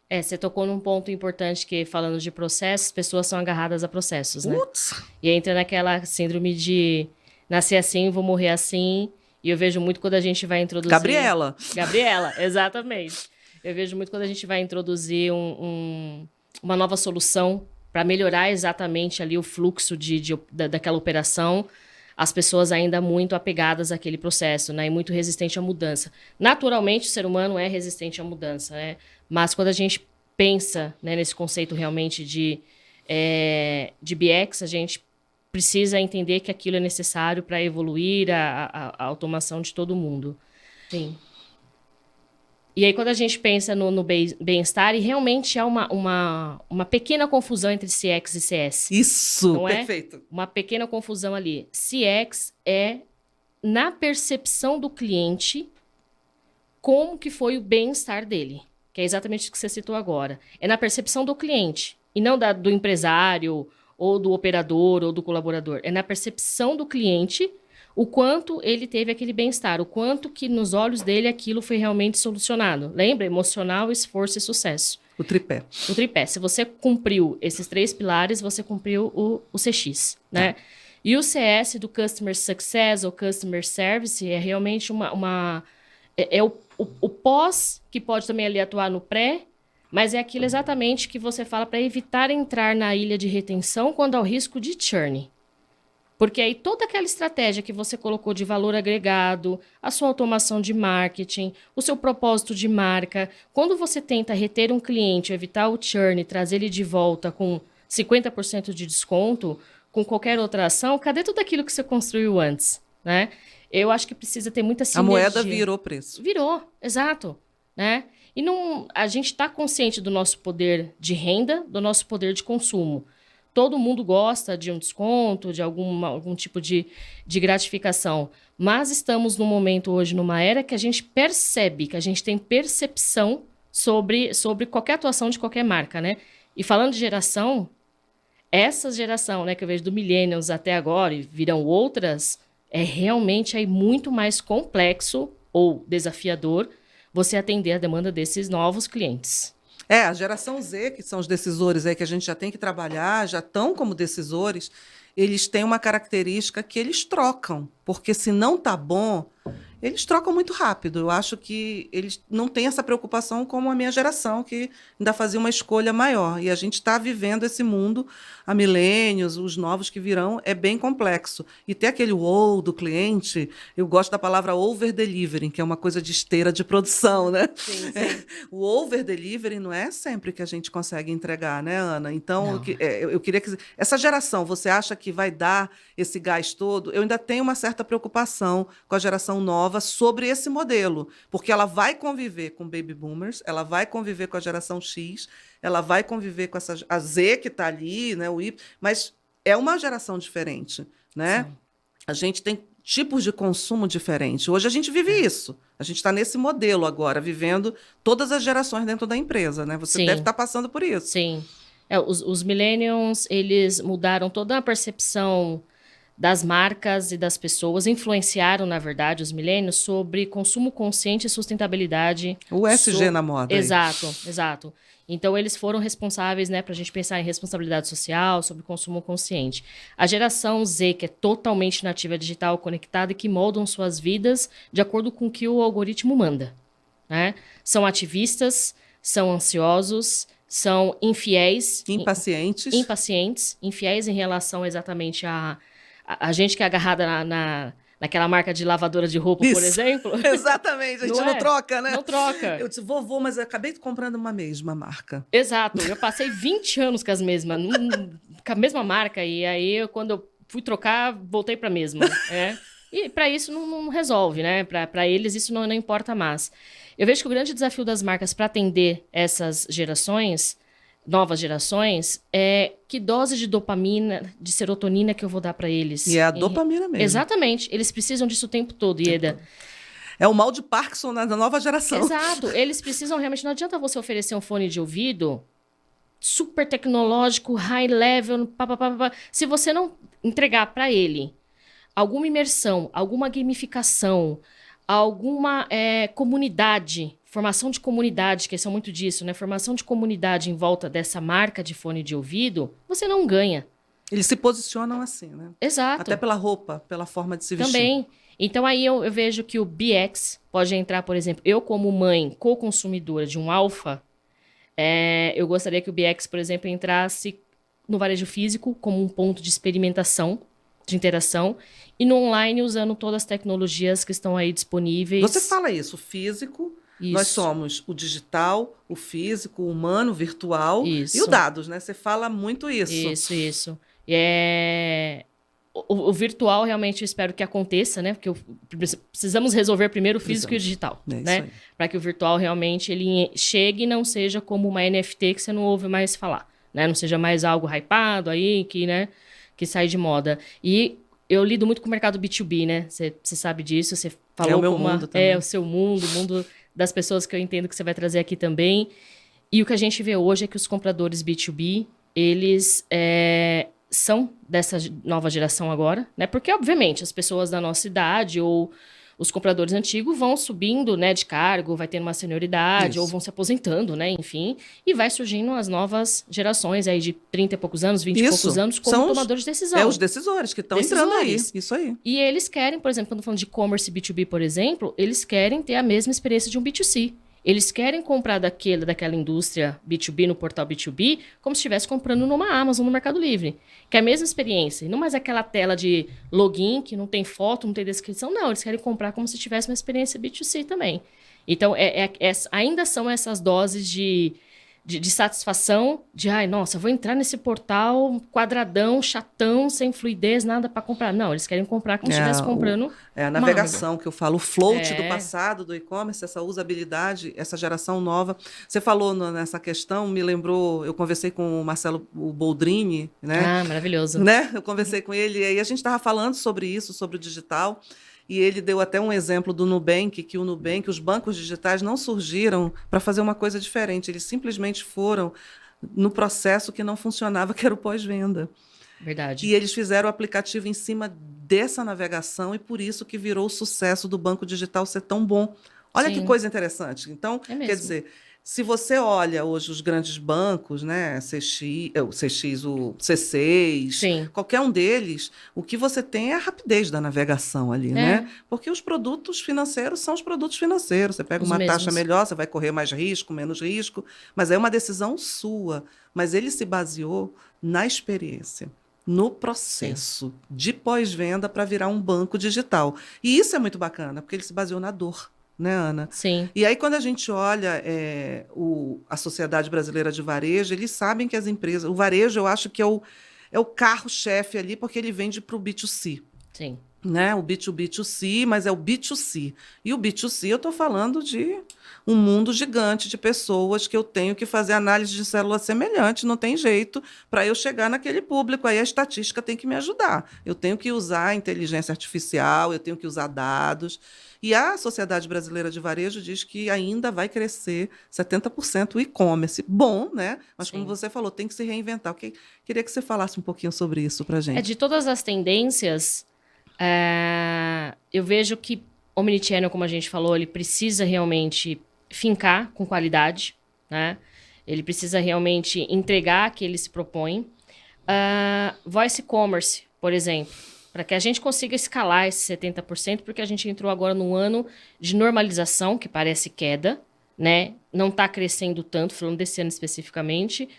Você tocou num ponto importante que, falando de processos, pessoas são agarradas a processos, né? Putz! E entra naquela síndrome de nascer assim, vou morrer assim. E eu vejo muito quando a gente vai introduzir... Gabriela, exatamente. Eu vejo muito quando a gente vai introduzir uma nova solução para melhorar exatamente ali o fluxo daquela operação. As pessoas ainda muito apegadas àquele processo, né? E muito resistente à mudança. Naturalmente, o ser humano é resistente à mudança, né? Mas quando a gente pensa, né, nesse conceito realmente de BX, a gente precisa entender que aquilo é necessário para evoluir a automação de todo mundo. Sim. E aí, quando a gente pensa no bem-estar, e realmente há uma pequena confusão entre CX e CS. isso, Não é? perfeito. Uma pequena confusão ali. CX é na percepção do cliente como que foi o bem-estar dele. Que é exatamente o que você citou agora. É na percepção do cliente, e não do empresário, ou do operador, ou do colaborador. É na percepção do cliente o quanto ele teve aquele bem-estar, o quanto que nos olhos dele aquilo foi realmente solucionado. Lembra? Emocional, esforço e sucesso. O tripé. O tripé. Se você cumpriu esses 3 pilares, você cumpriu o CX, né? E o CS do Customer Success ou Customer Service é realmente o pós, que pode também ali atuar no pré, mas é aquilo exatamente que você fala para evitar entrar na ilha de retenção quando há o risco de churn. Porque aí toda aquela estratégia que você colocou de valor agregado, a sua automação de marketing, o seu propósito de marca, quando você tenta reter um cliente, evitar o churn, trazer ele de volta com 50% de desconto, com qualquer outra ação, cadê tudo aquilo que você construiu antes, né? Eu acho que precisa ter muita sinergia. A moeda virou preço. Virou, exato, né? E a gente está consciente do nosso poder de renda, do nosso poder de consumo. Todo mundo gosta de um desconto, de algum tipo de gratificação. Mas estamos num momento hoje, numa era que a gente percebe, que a gente tem percepção sobre qualquer atuação de qualquer marca, né? E falando de geração, essa geração, né, que eu vejo do Millennials até agora, e virão outras, é realmente aí muito mais complexo ou desafiador você atender a demanda desses novos clientes. A geração Z, que são os decisores aí que a gente já tem que trabalhar, já estão como decisores, eles têm uma característica que eles trocam, porque se não tá bom, eles trocam muito rápido. Eu acho que eles não têm essa preocupação como a minha geração, que ainda fazia uma escolha maior. E a gente está vivendo esse mundo, a milênios, os novos que virão, é bem complexo. E ter aquele wow do cliente, eu gosto da palavra over-delivering, que é uma coisa de esteira de produção, né? Sim, sim. O over-delivering não é sempre que a gente consegue entregar, né, Ana? Então, eu queria que... Essa geração, você acha que vai dar esse gás todo? Eu ainda tenho uma certa preocupação com a geração nova sobre esse modelo, porque ela vai conviver com baby boomers, ela vai conviver com a geração X, ela vai conviver com a Z que está ali, né, o Y, mas é uma geração diferente, né? Sim. A gente tem tipos de consumo diferentes. Hoje a gente vive isso. A gente está nesse modelo agora, vivendo todas as gerações dentro da empresa, né? Você deve estar passando por isso. Sim. Os millennials, eles mudaram toda a percepção das marcas e das pessoas, influenciaram, na verdade, os milênios sobre consumo consciente e sustentabilidade. O SG na moda. Exato, exato. Então, eles foram responsáveis, né, para a gente pensar em responsabilidade social, sobre consumo consciente. A geração Z, que é totalmente nativa digital, conectada e que moldam suas vidas de acordo com o que o algoritmo manda, né? São ativistas, são ansiosos, são infiéis. Impacientes, infiéis em relação exatamente a gente que é agarrada naquela marca de lavadora de roupa, por exemplo. Exatamente, a gente não troca, né? Não troca. Eu disse, vovô, mas eu acabei comprando uma mesma marca. Exato, eu passei 20 anos com com a mesma marca, e aí quando eu fui trocar, voltei para a mesma. E para isso não resolve, né? Para eles isso não importa mais. Eu vejo que o grande desafio das marcas para atender essas gerações, novas gerações, é que dose de dopamina, de serotonina que eu vou dar para eles. E é a dopamina mesmo. Exatamente. Eles precisam disso o tempo todo, Ieda. É o mal de Parkinson da nova geração. Exato. Eles precisam realmente... Não adianta você oferecer um fone de ouvido super tecnológico, high level, se você não entregar para ele alguma imersão, alguma gamificação, alguma comunidade, formação de comunidade, que eles são muito disso, né? Formação de comunidade em volta dessa marca de fone de ouvido, você não ganha. Eles se posicionam assim, né? Exato. Até pela roupa, pela forma de se vestir. Também. Então aí eu vejo que o BX pode entrar, por exemplo, eu como mãe co-consumidora de um alfa, eu gostaria que o BX, por exemplo, entrasse no varejo físico como um ponto de experimentação, de interação, e no online usando todas as tecnologias que estão aí disponíveis. Você fala isso, físico, nós somos o digital, o físico, o humano, o virtual e o dados, né? Você fala muito isso. Isso. O virtual realmente eu espero que aconteça, né? Porque precisamos resolver primeiro o físico e o digital, né? Para que o virtual realmente ele chegue e não seja como uma NFT que você não ouve mais falar, né? Não seja mais algo hypado aí que sai de moda. E eu lido muito com o mercado B2B, né? Você sabe disso, você falou é o meu mundo também. É o seu mundo, o mundo das pessoas que eu entendo que você vai trazer aqui também. E o que a gente vê hoje é que os compradores B2B, eles são dessa nova geração agora, né? Porque, obviamente, as pessoas da nossa idade ou os compradores antigos vão subindo, né, de cargo, vai tendo uma senioridade, ou vão se aposentando, né, enfim, e vai surgindo as novas gerações aí de 30 e poucos anos, 20 e poucos anos, como tomadores de decisão. Os decisores que estão entrando aí, isso aí. E eles querem, por exemplo, quando falando de e-commerce B2B, por exemplo, eles querem ter a mesma experiência de um B2C. Eles querem comprar daquela indústria B2B no portal B2B como se estivesse comprando numa Amazon, no Mercado Livre. Que é a mesma experiência. E não mais aquela tela de login que não tem foto, não tem descrição. Não, eles querem comprar como se tivesse uma experiência B2C também. Então, ainda são essas doses de satisfação de, nossa, vou entrar nesse portal quadradão, chatão, sem fluidez, nada para comprar. Não, eles querem comprar como se estivesse comprando. A navegação que eu falo, o float do passado, do e-commerce, essa usabilidade, essa geração nova. Você falou nessa questão, me lembrou, eu conversei com o Marcelo Boldrini, né? Ah, maravilhoso. Né? Eu conversei com ele, e aí a gente estava falando sobre isso, sobre o digital. E ele deu até um exemplo do Nubank, que os bancos digitais não surgiram para fazer uma coisa diferente. Eles simplesmente foram no processo que não funcionava, que era o pós-venda. Verdade. E eles fizeram o aplicativo em cima dessa navegação e por isso que virou o sucesso do banco digital ser tão bom. Olha que coisa interessante. Então, quer dizer, Se você olha hoje os grandes bancos, né, o C6, Sim. qualquer um deles, o que você tem é a rapidez da navegação ali, É. né? Porque os produtos financeiros são os produtos financeiros. Você pega Os uma taxa mesmos. melhor, você vai correr mais risco, menos risco, mas é uma decisão sua. Mas ele se baseou na experiência, no processo de pós-venda para virar um banco digital. E isso é muito bacana, porque ele se baseou na dor, né, Ana? Sim. E aí, quando a gente olha a Sociedade Brasileira de Varejo, eles sabem que as empresas. O varejo, eu acho que é o carro-chefe ali, porque ele vende para o B2C. Sim. Né? O B2B2C, mas é o B2C. E o B2C, eu estou falando de um mundo gigante de pessoas que eu tenho que fazer análise de célula semelhante, não tem jeito para eu chegar naquele público. Aí a estatística tem que me ajudar. Eu tenho que usar a inteligência artificial, eu tenho que usar dados. E a Sociedade Brasileira de Varejo diz que ainda vai crescer 70% o e-commerce. Bom, né? Mas como Sim. você falou, tem que se reinventar. Queria que você falasse um pouquinho sobre isso para a gente. De todas as tendências, eu vejo que o Omnichannel, como a gente falou, ele precisa realmente fincar com qualidade, né? Ele precisa realmente entregar o que ele se propõe. Voice Commerce, por exemplo, para que a gente consiga escalar esse 70%, porque a gente entrou agora num ano de normalização, que parece queda, né? Não está crescendo tanto, falando desse ano especificamente,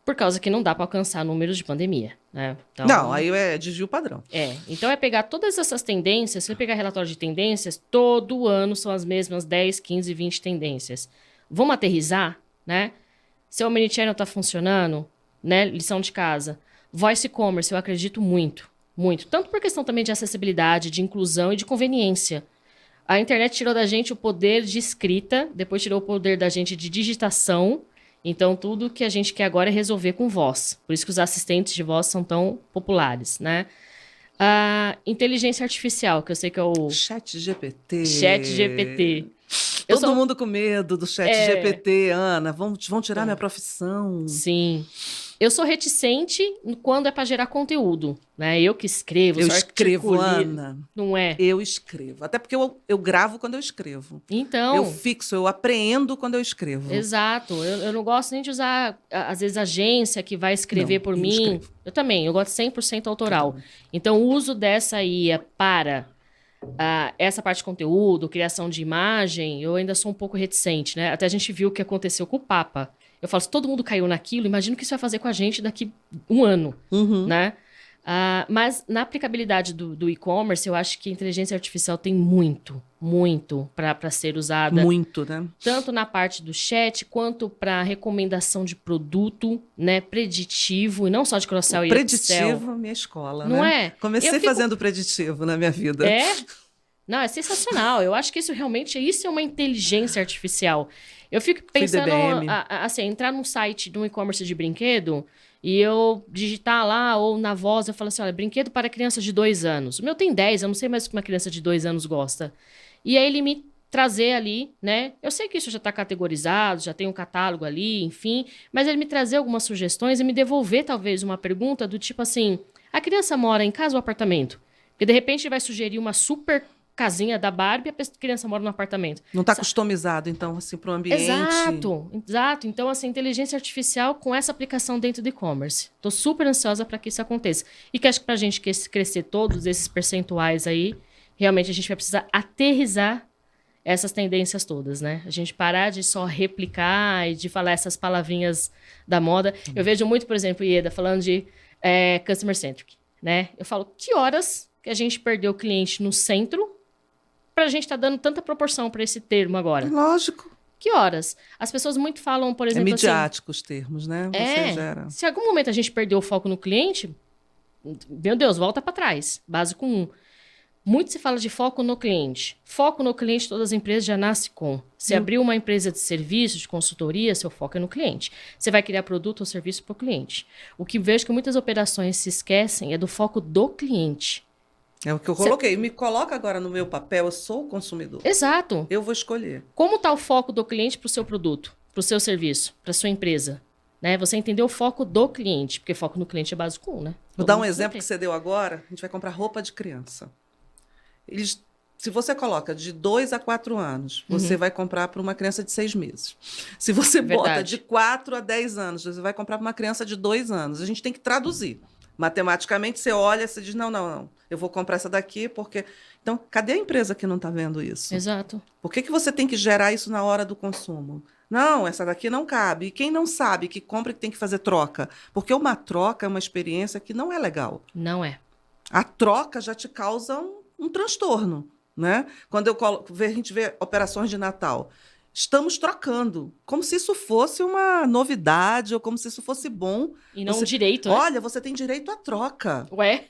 por causa que não dá para alcançar números de pandemia, né? Então, não, aí é desvio padrão. Então é pegar todas essas tendências, se você pegar relatório de tendências, todo ano são as mesmas 10, 15, 20 tendências. Vamos aterrizar, né? Se o Omnichannel está funcionando, né? Lição de casa. Voice Commerce, eu acredito muito, muito. Tanto por questão também de acessibilidade, de inclusão e de conveniência. A internet tirou da gente o poder de escrita, depois tirou o poder da gente de digitação. Então, tudo que a gente quer agora é resolver com voz. Por isso que os assistentes de voz são tão populares, né? A inteligência artificial, que eu sei que é o... ChatGPT. ChatGPT. Todo mundo com medo do ChatGPT, Ana. Vão tirar minha profissão. Sim. Eu sou reticente quando é para gerar conteúdo, né? Eu que escrevo, eu só escrevo, articulei. Ana. Não é? Eu escrevo. Até porque eu gravo quando eu escrevo. Então. Eu fixo, eu apreendo quando eu escrevo. Exato. Eu não gosto nem de usar, às vezes, agência que vai escrever por mim. Escrevo. Eu também. Eu gosto 100% autoral. Então, o uso dessa IA para essa parte de conteúdo, criação de imagem, eu ainda sou um pouco reticente, né? Até a gente viu o que aconteceu com o Papa. Eu falo, se todo mundo caiu naquilo, imagina o que isso vai fazer com a gente daqui um ano, né? Mas na aplicabilidade do e-commerce, eu acho que a inteligência artificial tem muito para ser usada. Muito, né? Tanto na parte do chat, quanto para recomendação de produto, né? Preditivo, e não só de cross-sell e upsell. Preditivo, minha escola, não né? É? Comecei fazendo preditivo na minha vida. Não, é sensacional. Eu acho que isso é uma inteligência artificial. Eu fico pensando, assim, entrar num site de um e-commerce de brinquedo e eu digitar lá ou na voz, eu falo assim, olha, brinquedo para crianças de 2 anos. O meu tem 10, eu não sei mais o que uma criança de 2 anos gosta. E aí ele me trazer ali, né? Eu sei que isso já está categorizado, já tem um catálogo ali, enfim, mas ele me trazer algumas sugestões e me devolver talvez uma pergunta do tipo assim, a criança mora em casa ou apartamento? Porque de repente ele vai sugerir uma super casinha da Barbie, a criança mora no apartamento. Não está customizado, então, assim, para o ambiente. Exato. Então, assim, inteligência artificial com essa aplicação dentro do e-commerce. Estou super ansiosa para que isso aconteça. E que acho que para a gente crescer todos esses percentuais aí, realmente a gente vai precisar aterrissar essas tendências todas, né? A gente parar de só replicar e de falar essas palavrinhas da moda. Eu vejo muito, por exemplo, Ieda falando de customer centric, né? Eu falo, que horas que a gente perdeu o cliente no centro para a gente estar dando tanta proporção para esse termo agora? Lógico. Que horas? As pessoas muito falam, por exemplo, midiático os termos, né? Se em algum momento a gente perdeu o foco no cliente, meu Deus, volta para trás. Básico 1. Muito se fala de foco no cliente. Foco no cliente, todas as empresas já nascem com. Se abrir uma empresa de serviço, de consultoria, seu foco é no cliente. Você vai criar produto ou serviço para o cliente. O que vejo que muitas operações se esquecem é do foco do cliente. É o que eu coloquei. Me coloca agora no meu papel, eu sou o consumidor. Exato. Eu vou escolher. Como está o foco do cliente para o seu produto, para o seu serviço, para a sua empresa? Né? Você entendeu o foco do cliente, porque foco no cliente é básico 1, né? Vou dar um exemplo que você deu agora. A gente vai comprar roupa de criança. Eles Se você coloca de 2 a 4 anos, você vai comprar para uma criança de 6 meses. Se você bota Verdade. de 4 a 10 anos, você vai comprar para uma criança de 2 anos. A gente tem que traduzir. Matematicamente, você olha, você diz, não, eu vou comprar essa daqui porque... Então, cadê a empresa que não está vendo isso? Exato. Por que você tem que gerar isso na hora do consumo? Não, essa daqui não cabe. E quem não sabe que compra e que tem que fazer troca? Porque uma troca é uma experiência que não é legal. Não é. A troca já te causa um transtorno, né? Quando a gente vê operações de Natal, estamos trocando, como se isso fosse uma novidade ou como se isso fosse bom. E não um direito, né? Olha, você tem direito à troca. Ué?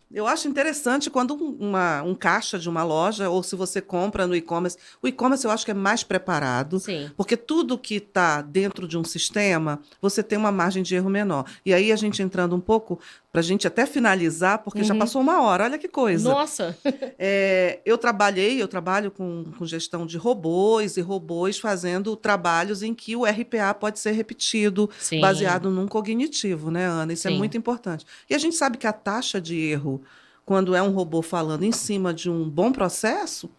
Eu acho interessante quando um caixa de uma loja, ou se você compra no e-commerce, o e-commerce eu acho que é mais preparado, Sim. porque tudo que está dentro de um sistema, você tem uma margem de erro menor. E aí a gente entrando um pouco, para a gente até finalizar, porque já passou 1 hora, olha que coisa. Nossa! Eu trabalho com gestão de robôs e robôs fazendo trabalhos em que o RPA pode ser repetido, Sim. baseado num cognitivo, né, Ana? Isso é Sim. muito importante. E a gente sabe que a taxa de erro, quando é um robô falando em cima de um bom processo,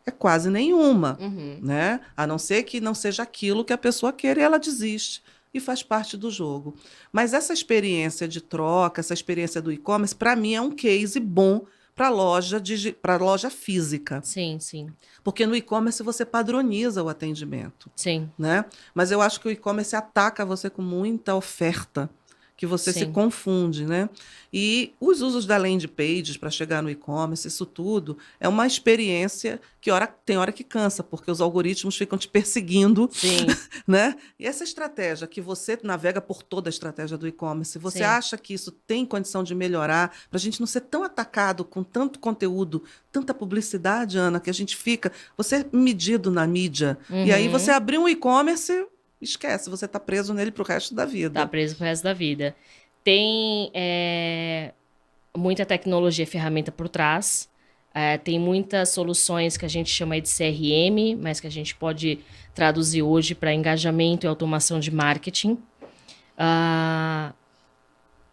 é quase nenhuma, né? A não ser que não seja aquilo que a pessoa queira e ela desiste. E faz parte do jogo. Mas essa experiência de troca, essa experiência do e-commerce, para mim é um case bom para loja física. Sim, sim. Porque no e-commerce você padroniza o atendimento. Sim. Né? Mas eu acho que o e-commerce ataca você com muita oferta, que você se Sim. confunde, né? E os usos da landing pages para chegar no e-commerce, isso tudo é uma experiência que tem hora que cansa, porque os algoritmos ficam te perseguindo, Sim. né? E essa estratégia que você navega por toda a estratégia do e-commerce, você Sim. acha que isso tem condição de melhorar para a gente não ser tão atacado com tanto conteúdo, tanta publicidade, Ana, que a gente fica, você é medido na mídia, e aí você abrir um e-commerce, esquece, você está preso nele para o resto da vida. Tá preso pro resto da vida. Tem muita tecnologia e ferramenta por trás. Tem muitas soluções que a gente chama aí de CRM, mas que a gente pode traduzir hoje para engajamento e automação de marketing.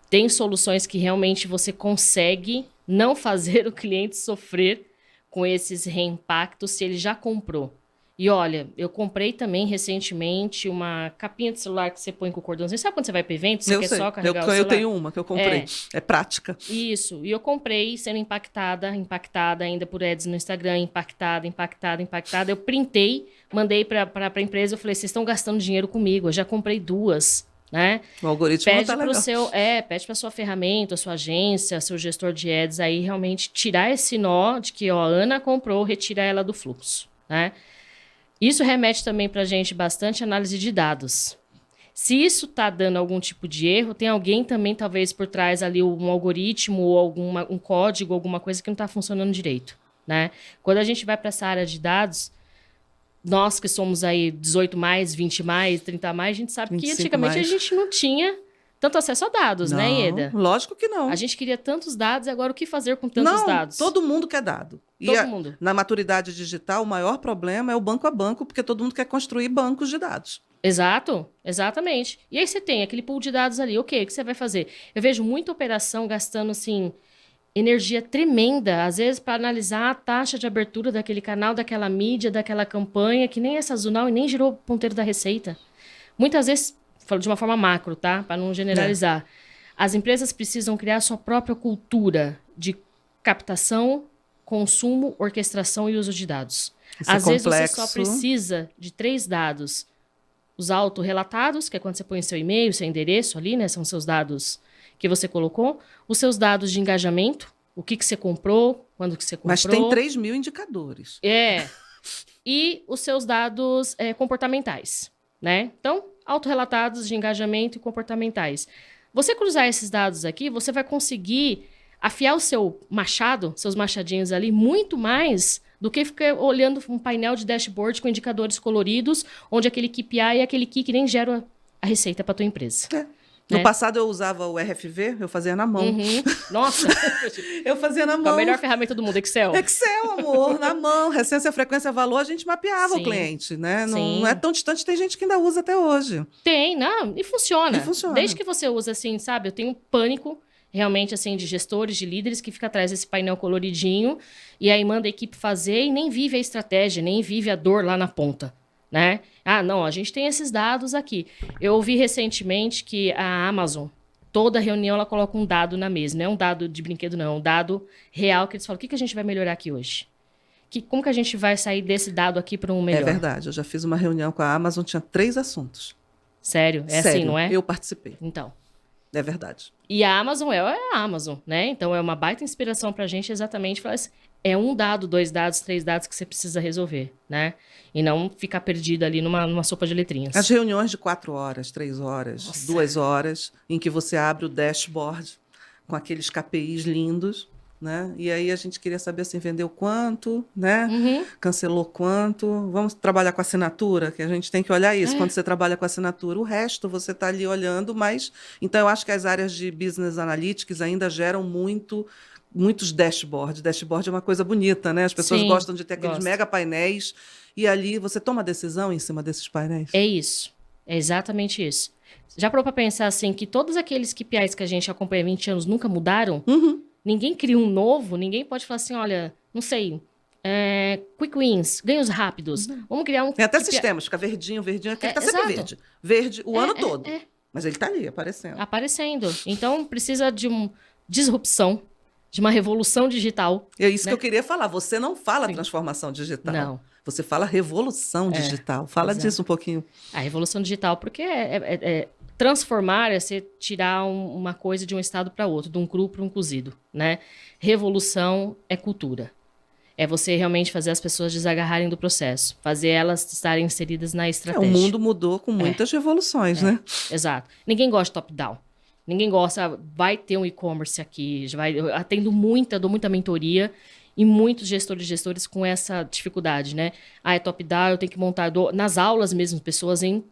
Tem soluções que realmente você consegue não fazer o cliente sofrer com esses reimpactos se ele já comprou. E olha, eu comprei também recentemente uma capinha de celular que você põe com o cordãozinho. Sabe quando você vai para evento, você quer só carregar o celular? Eu tenho uma que eu comprei. É prática. Isso. E eu comprei sendo impactada ainda por ads no Instagram, impactada. Eu printei, mandei para a empresa, eu falei, vocês estão gastando dinheiro comigo, eu já comprei 2, né? O algoritmo pede não tá legal. Pede para sua ferramenta, sua agência, seu gestor de ads aí realmente tirar esse nó de que, ó, a Ana comprou, retira ela do fluxo, né? Isso remete também para a gente bastante análise de dados. Se isso está dando algum tipo de erro, tem alguém também, talvez, por trás ali, um algoritmo ou um código, alguma coisa que não está funcionando direito, né? Quando a gente vai para essa área de dados, nós que somos aí 18 mais, 20 mais, 30 mais, a gente sabe que antigamente mais. A gente não tinha tanto acesso a dados, Não, né, Ieda? Lógico que não. A gente queria tantos dados, agora o que fazer com tantos dados? Todo mundo quer dado. Todo mundo. Na maturidade digital, o maior problema é o banco a banco, porque todo mundo quer construir bancos de dados. Exato, exatamente. E aí você tem aquele pool de dados ali, ok, o que você vai fazer? Eu vejo muita operação gastando, assim, energia tremenda, às vezes para analisar a taxa de abertura daquele canal, daquela mídia, daquela campanha, que nem é sazonal e nem girou o ponteiro da receita. Muitas vezes, falo de uma forma macro, tá? Para não generalizar. As empresas precisam criar sua própria cultura de captação, consumo, orquestração e uso de dados. Às vezes você só precisa de 3 dados. Os autorrelatados, que é quando você põe seu e-mail, seu endereço ali, né? São seus dados que você colocou. Os seus dados de engajamento, o que você comprou, quando que você comprou. Mas tem 3 mil indicadores. E os seus dados comportamentais, né? Então, autorrelatados de engajamento e comportamentais. Você cruzar esses dados aqui, você vai conseguir afiar o seu machado, seus machadinhos ali, muito mais do que ficar olhando um painel de dashboard com indicadores coloridos, onde aquele KPI e aquele key que nem gera a receita para tua empresa. No passado eu usava o RFV, eu fazia na mão. Nossa! Eu fazia na mão. Com a melhor ferramenta do mundo, Excel. Excel, amor, na mão. Recência, frequência, valor, a gente mapeava o cliente, né? Não é tão distante, tem gente que ainda usa até hoje. Tem, não, e funciona. E funciona. Desde que você usa assim, sabe? Eu tenho pânico realmente, assim, de gestores, de líderes que fica atrás desse painel coloridinho e aí manda a equipe fazer e nem vive a estratégia, nem vive a dor lá na ponta, né? Ah, não, a gente tem esses dados aqui. Eu ouvi recentemente que a Amazon, toda reunião ela coloca um dado na mesa, não é um dado de brinquedo não, é um dado real que eles falam, o que a gente vai melhorar aqui hoje? Como que a gente vai sair desse dado aqui para um melhor? É verdade, eu já fiz uma reunião com a Amazon, tinha 3 assuntos. Sério? É Sério, assim, não é? eu participei. Então. É verdade. E a Amazon é a Amazon, né? Então é uma baita inspiração pra gente exatamente falar assim, é um dado, 2 dados, 3 dados que você precisa resolver, né? E não ficar perdido ali numa sopa de letrinhas. As reuniões de 4 horas, 3 horas, Nossa. 2 horas, em que você abre o dashboard com aqueles KPIs lindos, né? E aí a gente queria saber assim, vendeu quanto, né? Cancelou quanto. Vamos trabalhar com assinatura, que a gente tem que olhar isso quando você trabalha com assinatura. O resto você está ali olhando, mas... Então, eu acho que as áreas de Business Analytics ainda geram muitos dashboards. Dashboard é uma coisa bonita, né? As pessoas Sim, gostam de ter aqueles gosto. mega painéis e ali você toma decisão em cima desses painéis. É isso. É exatamente isso. Já parou pra pensar assim, que todos aqueles KPIs que a gente acompanha há 20 anos nunca mudaram? Ninguém cria um novo, ninguém pode falar assim, olha, não sei, quick wins, ganhos rápidos. Vamos criar um Tem até KPI. sistemas, fica verdinho, verdinho, aquele tá exato. sempre verde. Verde o ano todo. Mas ele tá ali, aparecendo. Aparecendo. Então, precisa de uma disrupção, de uma revolução digital. É isso né? que eu queria falar. Você não fala transformação digital. Não. Você fala revolução digital. Fala exato. disso um pouquinho. A revolução digital, porque transformar é você tirar uma coisa de um estado para outro, de um cru para um cozido, né? Revolução é cultura. É você realmente fazer as pessoas desagarrarem do processo, fazer elas estarem inseridas na estratégia. O mundo mudou com muitas revoluções, né? Exato. Ninguém gosta de top-down. Ninguém gosta, vai ter um e-commerce aqui, eu atendo dou muita mentoria e muitos gestores com essa dificuldade, né? Ah, é top-down, eu tenho que montar... Nas aulas mesmo, pessoas em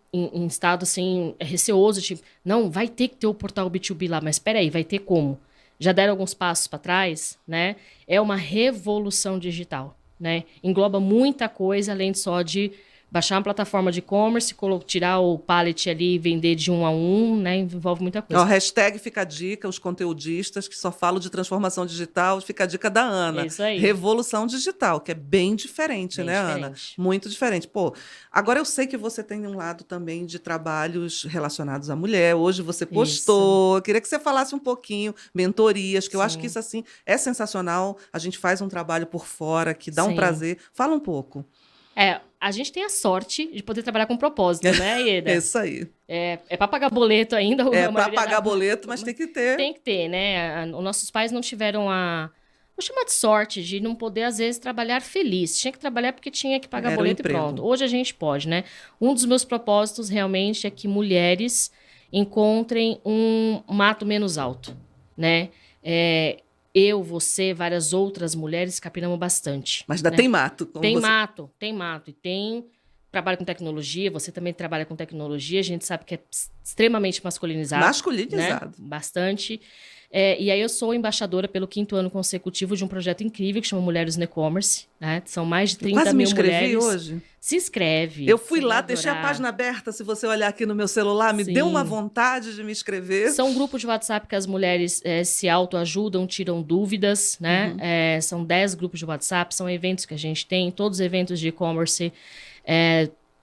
estado, assim, receoso, tipo, não, vai ter que ter o portal B2B lá, mas espera aí, vai ter como? Já deram alguns passos para trás, né? É uma revolução digital, né? Engloba muita coisa, além só de baixar uma plataforma de e-commerce, tirar o pallet ali e vender de 1 a 1, né? Envolve muita coisa. Hashtag fica a dica, os conteudistas que só falam de transformação digital, fica a dica da Ana. É isso aí. Revolução digital, que é bem diferente, Bem né, diferente. Ana? Muito diferente. Pô, agora eu sei que você tem um lado também de trabalhos relacionados à mulher. Hoje você postou. Eu queria que você falasse um pouquinho, mentorias, que eu acho que isso, assim, é sensacional. A gente faz um trabalho por fora que dá um prazer. Fala um pouco. A gente tem a sorte de poder trabalhar com propósito, né, Ieda? É isso aí. É para pagar boleto ainda. É para pagar boleto, mas tem que ter. Tem que ter, né? Os nossos pais não tiveram vou chamar de sorte, de não poder, às vezes, trabalhar feliz. Tinha que trabalhar porque tinha que pagar boleto e pronto. Hoje a gente pode, né? Um dos meus propósitos, realmente, é que mulheres encontrem um mato menos alto, né? Eu, você, várias outras mulheres capinamos bastante. Mas ainda tem mato. Tem mato. E tem trabalho com tecnologia, você também trabalha com tecnologia, a gente sabe que é extremamente masculinizado. Masculinizado. Né? Bastante. E aí eu sou embaixadora pelo 5º ano consecutivo de um projeto incrível que chama Mulheres no E-Commerce. Né? São mais de 30 mil mulheres. Quase me inscrevi hoje. Se inscreve. Eu fui lá, deixei a página aberta, se você olhar aqui no meu celular, me deu uma vontade de me inscrever. São grupos de WhatsApp que as mulheres se autoajudam, tiram dúvidas, né? São 10 grupos de WhatsApp, são eventos que a gente tem, todos os eventos de e-commerce,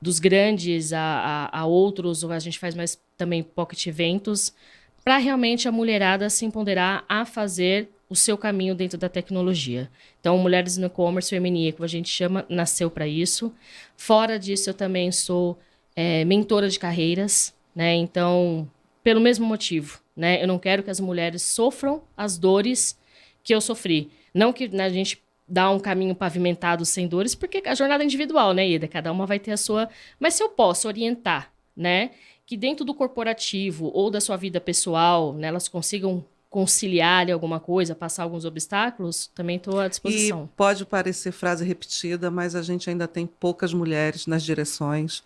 dos grandes a outros, a gente faz mais também pocket eventos, para realmente a mulherada se empoderar a fazer o seu caminho dentro da tecnologia. Então, Mulheres no E-commerce Feminina, como a gente chama, nasceu para isso. Fora disso, eu também sou mentora de carreiras, né? Então, pelo mesmo motivo, né? Eu não quero que as mulheres sofram as dores que eu sofri. Não que a gente dá um caminho pavimentado sem dores, porque a jornada é individual, né, Ieda? Cada uma vai ter a sua... Mas se eu posso orientar, né? Que dentro do corporativo ou da sua vida pessoal, né, elas consigam conciliar ali alguma coisa, passar alguns obstáculos, também estou à disposição. E pode parecer frase repetida, mas a gente ainda tem poucas mulheres nas direções,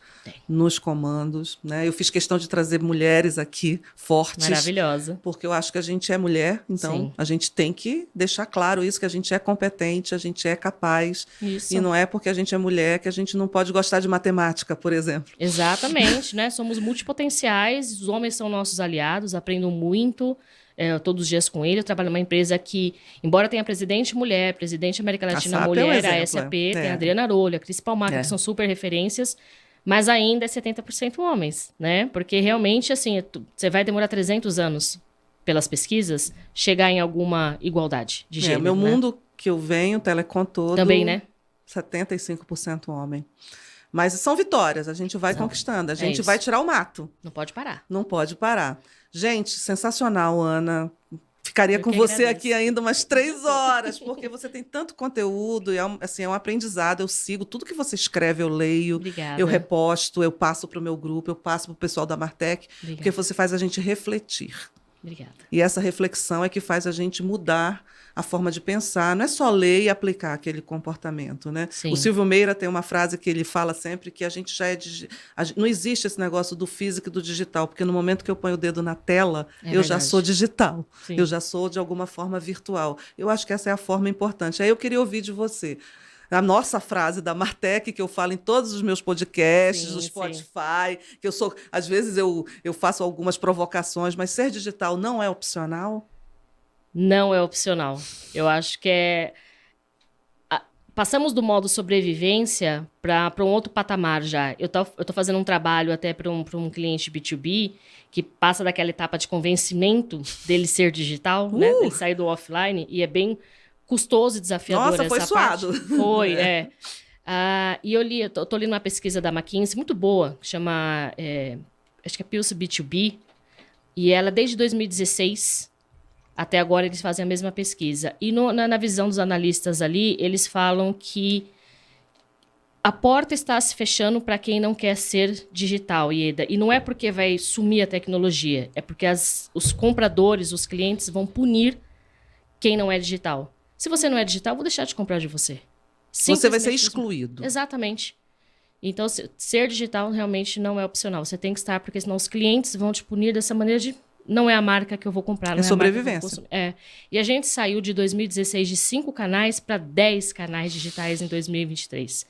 nos comandos, né? Eu fiz questão de trazer mulheres aqui, fortes. Maravilhosa. Porque eu acho que a gente é mulher, então a gente tem que deixar claro isso, que a gente é competente, a gente é capaz. Isso. E não é porque a gente é mulher que a gente não pode gostar de matemática, por exemplo. Exatamente, né? Somos multipotenciais, os homens são nossos aliados, aprendam muito. todos os dias com ele. Eu trabalho numa empresa que, embora tenha presidente mulher, presidente América Latina SAP mulher, é um a SAP exemplo, tem a Adriana Arolho, a Cris Palmaca, que são super referências, mas ainda é 70% homens, né? Porque realmente, assim, você vai demorar 300 anos pelas pesquisas, chegar em alguma igualdade de gênero, meu né? mundo que eu venho, Telecom todo, Também, né? 75% homem. Mas são vitórias, a gente vai conquistando, a gente vai tirar o mato. Não pode parar. Não pode parar. Gente, sensacional, Ana. Ficaria com você agradeço. aqui ainda umas 3 horas, porque você tem tanto conteúdo, e assim, é um aprendizado. Eu sigo tudo que você escreve, eu leio, Obrigada. eu reposto, eu passo para o meu grupo, eu passo para o pessoal da Martec, Obrigada. porque você faz a gente refletir. Obrigada. E essa reflexão é que faz a gente mudar a forma de pensar. Não é só ler e aplicar aquele comportamento, né? Sim. O Silvio Meira tem uma frase que ele fala sempre que a gente já é... Não existe esse negócio do físico e do digital, porque no momento que eu ponho o dedo na tela, eu já sou digital. Sim. Eu já sou, de alguma forma, virtual. Eu acho que essa é a forma importante. Aí eu queria ouvir de você a nossa frase da Martec, que eu falo em todos os meus podcasts, no Spotify, que eu sou... Às vezes eu faço algumas provocações, mas ser digital não é opcional? Não é opcional. Eu acho que passamos do modo sobrevivência para um outro patamar já. Eu tô fazendo um trabalho até para um cliente B2B que passa daquela etapa de convencimento dele ser digital, né? Ele sair do offline, e é bem custoso e desafiador. Nossa, foi suado. Foi, e eu tô lendo uma pesquisa da McKinsey muito boa, que chama, acho que é Pulse B2B, e ela, desde 2016, até agora, eles fazem a mesma pesquisa. E na visão dos analistas ali, eles falam que a porta está se fechando para quem não quer ser digital, Ieda. E não é porque vai sumir a tecnologia, é porque os compradores, os clientes, vão punir quem não é digital. Se você não é digital, eu vou deixar de comprar de você. Você vai ser excluído. Exatamente. Então, ser digital realmente não é opcional. Você tem que estar, porque senão os clientes vão te punir dessa maneira de... Não é a marca que eu vou comprar. Não é sobrevivência. E a gente saiu de 2016 de 5 canais para 10 canais digitais em 2023.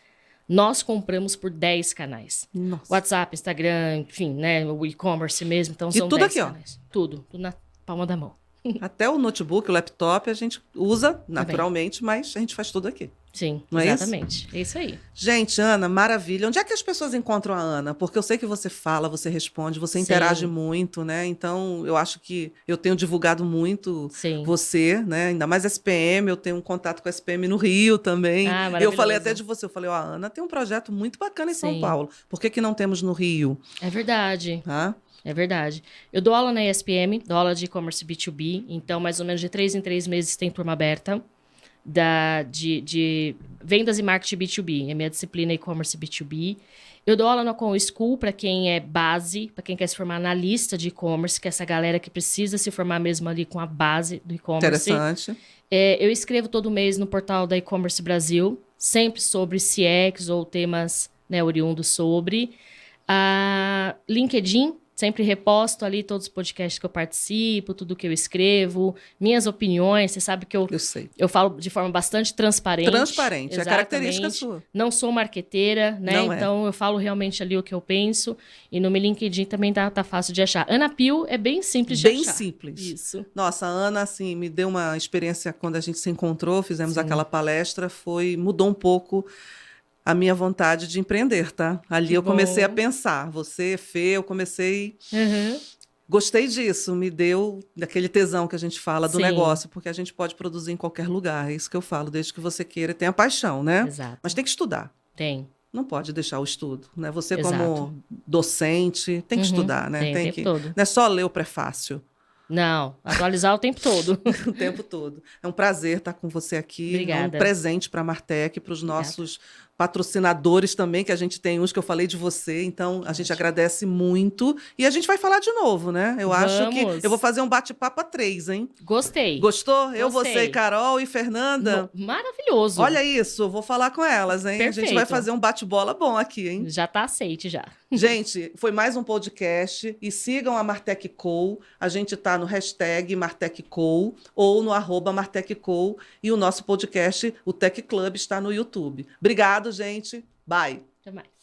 Nós compramos por 10 canais. Nossa. WhatsApp, Instagram, enfim, né? O e-commerce mesmo. Então, são tudo 10 aqui, canais. Tudo na palma da mão. Até o notebook, o laptop, a gente usa naturalmente, mas a gente faz tudo aqui. Sim, não exatamente. É isso aí. Gente, Ana, maravilha. Onde é que as pessoas encontram a Ana? Porque eu sei que você fala, você responde, você interage muito, né? Então, eu acho que eu tenho divulgado muito você, né? Ainda mais SPM, eu tenho um contato com a SPM no Rio também. Eu falei até de você, eu falei, a Ana tem um projeto muito bacana em São Paulo. Por que não temos no Rio? É verdade. Ah? É verdade. Eu dou aula na ESPM, dou aula de e-commerce B2B, então mais ou menos de 3 em 3 meses tem turma aberta de vendas e marketing B2B, é minha disciplina e-commerce B2B. Eu dou aula no Com School para quem é base, para quem quer se formar analista de e-commerce, que é essa galera que precisa se formar mesmo ali com a base do e-commerce. Interessante. Eu escrevo todo mês no portal da E-commerce Brasil, sempre sobre CX ou temas, né, oriundos sobre. LinkedIn, sempre reposto ali todos os podcasts que eu participo, tudo que eu escrevo, minhas opiniões. Você sabe que eu falo de forma bastante transparente. Transparente, é característica sua. Não sou marqueteira, né? Então eu falo realmente ali o que eu penso. E no meu LinkedIn também tá fácil de achar. Ana Pio é bem simples de achar. Bem simples. Isso. Nossa, a Ana, assim, me deu uma experiência quando a gente se encontrou, fizemos aquela palestra, mudou um pouco a minha vontade de empreender, tá? Ali eu comecei a pensar. Você, Fê, eu comecei... Gostei disso, me deu aquele tesão que a gente fala do negócio, porque a gente pode produzir em qualquer lugar. É isso que eu falo, desde que você queira e tenha paixão, né? Exato. Mas tem que estudar. Tem. Não pode deixar o estudo, né? Você como docente tem que estudar, né? Tem o tempo todo. Não é só ler o prefácio. Não, atualizar o tempo todo. O tempo todo. É um prazer estar com você aqui. Obrigada. É um presente para a Martec, para os nossos patrocinadores também, que a gente tem uns que eu falei de você. Então, a gente agradece muito. E a gente vai falar de novo, né? Eu acho que eu vou fazer um bate-papo a 3, hein? Gostei. Gostou? Eu, você, Carol e Fernanda. Maravilhoso. Olha isso, vou falar com elas, hein? Perfeito. A gente vai fazer um bate-bola bom aqui, hein? Já tá aceite, já. Gente, foi mais um podcast e sigam a Martec Co. A gente tá no hashtag Martec Co ou no @Martec Co e o nosso podcast, o Tech Club, está no YouTube. Obrigado, gente. Bye. Até mais.